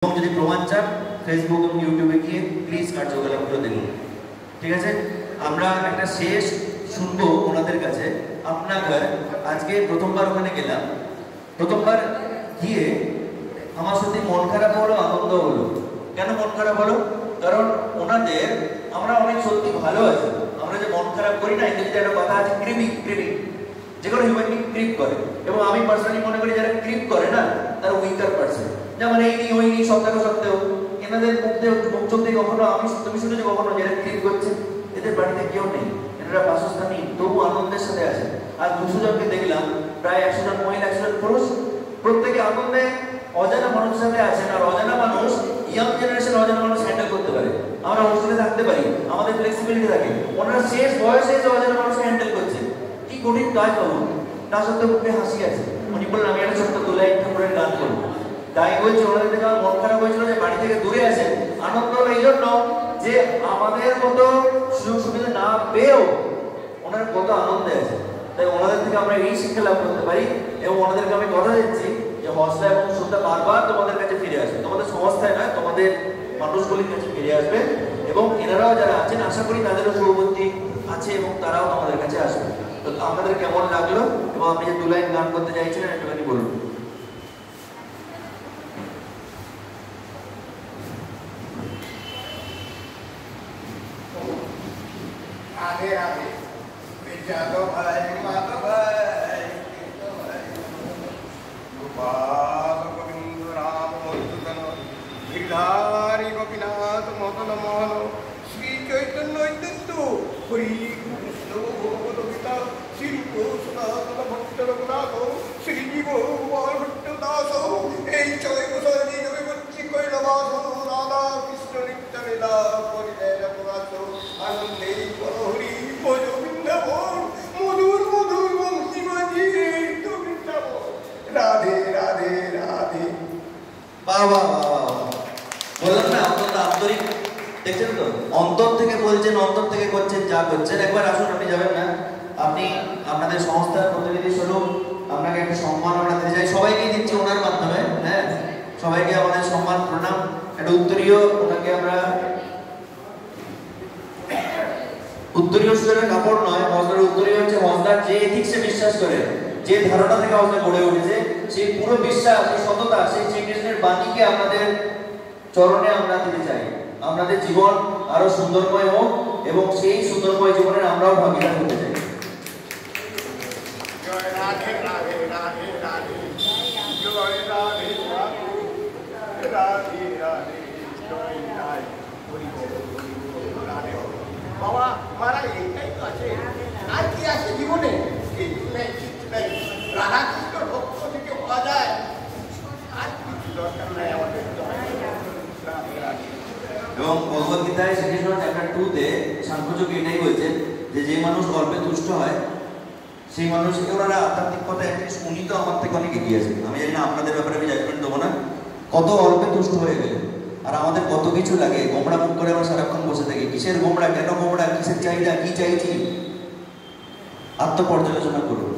এবং যদি প্রমাণ চান ফেসবুক এবং ইউটিউবে গিয়ে প্লিজ কার্যকলাপগুলো দেখুন। ঠিক আছে, আমরা একটা শেষ শুনবো ওনাদের কাছে। আপনার ঘর আজকে প্রথমবার ওখানে গেলাম, প্রথমবার গিয়ে আমার সত্যি মন খারাপ হলো, আনন্দ হলো। কেন মন খারাপ হলো? কারণ ওনাদের আমরা অনেক সত্যি ভালো আছি। আমরা যে মন খারাপ করি না, ইংরেজিতে একটা কথা আছে ক্রিপিং, যে কোনো হিউম্যান বিং ক্রিপ করে। এবং আমি পার্সোনালি মনে করি যারা ক্রিপ করে না তারা উইকার পার্সন। যেমন এই নিয়ে ওই নিয়ে সব থাকা সত্ত্বেও এনাদের মুখ চোখ দিয়ে কখনো তুমি শুনেছি কখনো যারা ক্রিপ করছে এদের বাড়িতে কেউ নেই, এনারা বাসস্থান নেই, তবু আনন্দের সাথে আছে। আর 200 জনকে দেখলাম, প্রায় 100 জন মহিলা 100 জন পুরুষ, প্রত্যেকে আনন্দে অজানা মানুষের সাথে আছেন। আর অজানা মানুষ, ইয়াং জেনারেশন অজানা মানুষ হ্যান্ডেল করতে পারে। আমরা হোস্টেলে থাকতে পারি, আমাদের ফ্লেক্সিবিলিটি থাকে, ওনারা শেষ বয়সে এসে অজানা মানুষকে হ্যান্ডেল করছে। কি কঠিন কাজ বাবু, তা সত্ত্বেও মুখে হাসি আছে। উনি বললেন আমি একটা ছোট্ট দোলাই ঠাকুরের গান করবো। তাই বলছি ওনাদের থেকে আমার মন খারাপ হয়েছিল যে বাড়ি থেকে দূরে আছেন। আনন্দ হলো এই জন্য যে আমাদের মতো সুযোগ সুবিধা না পেয়েও ওনার কত আনন্দে আছে। তাই ওনাদের থেকে আমরা এই শিক্ষা লাভ করতে পারি। এবং ওনাদেরকে আমি কথা দিচ্ছি যে হসলা এবং শ্রদ্ধা বারবার তোমাদের কাছে ফিরে আসবে, তোমাদের সংস্থায় নয়, তোমাদের মানুষগুলির কাছে ফিরে আসবে। এবং এনারাও যারা আছেন আশা করি তাদেরও শুভবুদ্ধি আছে এবং তারাও আমাদের কাছে আসবে। তো আপনাদের কেমন লাগলো এবং আপনি যে 2 লাইন গান করতে চাইছেন একটুখানি বলুন। आगे आगे जादव भाई माधव भाई गोपाल गोविंद राम मधुसूदन गिरधारी गोपीनाथ मदन मोहन श्री चैतन्य नित्यानंद हरि कृष्ण भगवत गीता श्री कृष्णानंद भक्त रघुनाथ श्री जीव भट्ट दास এই ছয় বছর নিয়ে বচ্চি কৈলাস রাধা কৃষ্ণ নিত্য লীলা করিলে রঘুনাথ আনন্দে হরি গোবিন্দ মধুর মধুর বংশী বাজি গোবিন্দ রাধে রাধে রাধে। বাবা বললাম না, অন্তত আন্তরিক, দেখছেন তো, অন্তর থেকে বলছেন, অন্তর থেকে করছেন, যা করছেন। একবার আসুন, আপনি যাবেন না, আপনি আপনাদের সংস্থার প্রতিনিধি স্বরূপ আপনাকে একটা সম্মান আমরা দিতে চাই। সবাইকে দিচ্ছি ওনার মাধ্যমে। হ্যাঁ, সবাইকে আমাদের সম্মান প্রণাম। একটা উত্তরীয় ওনাকে আমরা, উত্তরীয় শুধু কাপড় নয়, হজদার উত্তরীয় হচ্ছে হজদার যে এথিক্সে বিশ্বাস করে, যে ধারণা থেকে হজদা গড়ে উঠেছে, সেই পুরো বিশ্বাস, সেই সততা, সেই শ্রীকৃষ্ণের বাণীকে আপনাদের চরণে আমরা দিতে চাই। আপনাদের জীবন আরো সুন্দরময় হোক এবং সেই সুন্দরময় জীবনের আমরাও ভাগিদার হতে চাই। জয় রাধে রাধে রাধে রাধে জয় রাধে রাধে রাধে রাধে জয় রাধে হরি বল রাধে বাবা মারা এইটাই তো আছে। আর কি আছে জীবনে? কিছু নেই, কিছু নেই। রাধা কৃষ্ণ ভক্ত থেকে হওয়া যায়, আর কিছু দরকার নাই আমাদের। এবং ভগবত গীতায় শ্রীকৃষ্ণ চ্যাপ্টার 2-তে সাংখ্যযোগী এটাই বলছেন যে যে মানুষ অল্পে তুষ্ট হয় সেই মানুষকে ওনারা আধ্যাত্মিক কথা অ্যাটলিস্ট উনি তো আমার থেকে অনেক এগিয়ে আছেন। আমি জানি না আপনাদের ব্যাপারে আমি জাজমেন্ট দেবো না, কত অল্পে তুষ্ট হয়ে গেলে। আর আমাদের কত কিছু লাগে, গোমড়া মুখ করে আমরা সারাক্ষণ বসে থাকি। কিসের গোমড়া, কেন গোমড়া, কিসের চাহিদা, কি চাইছি, আত্মপর্যালোচনা করুন।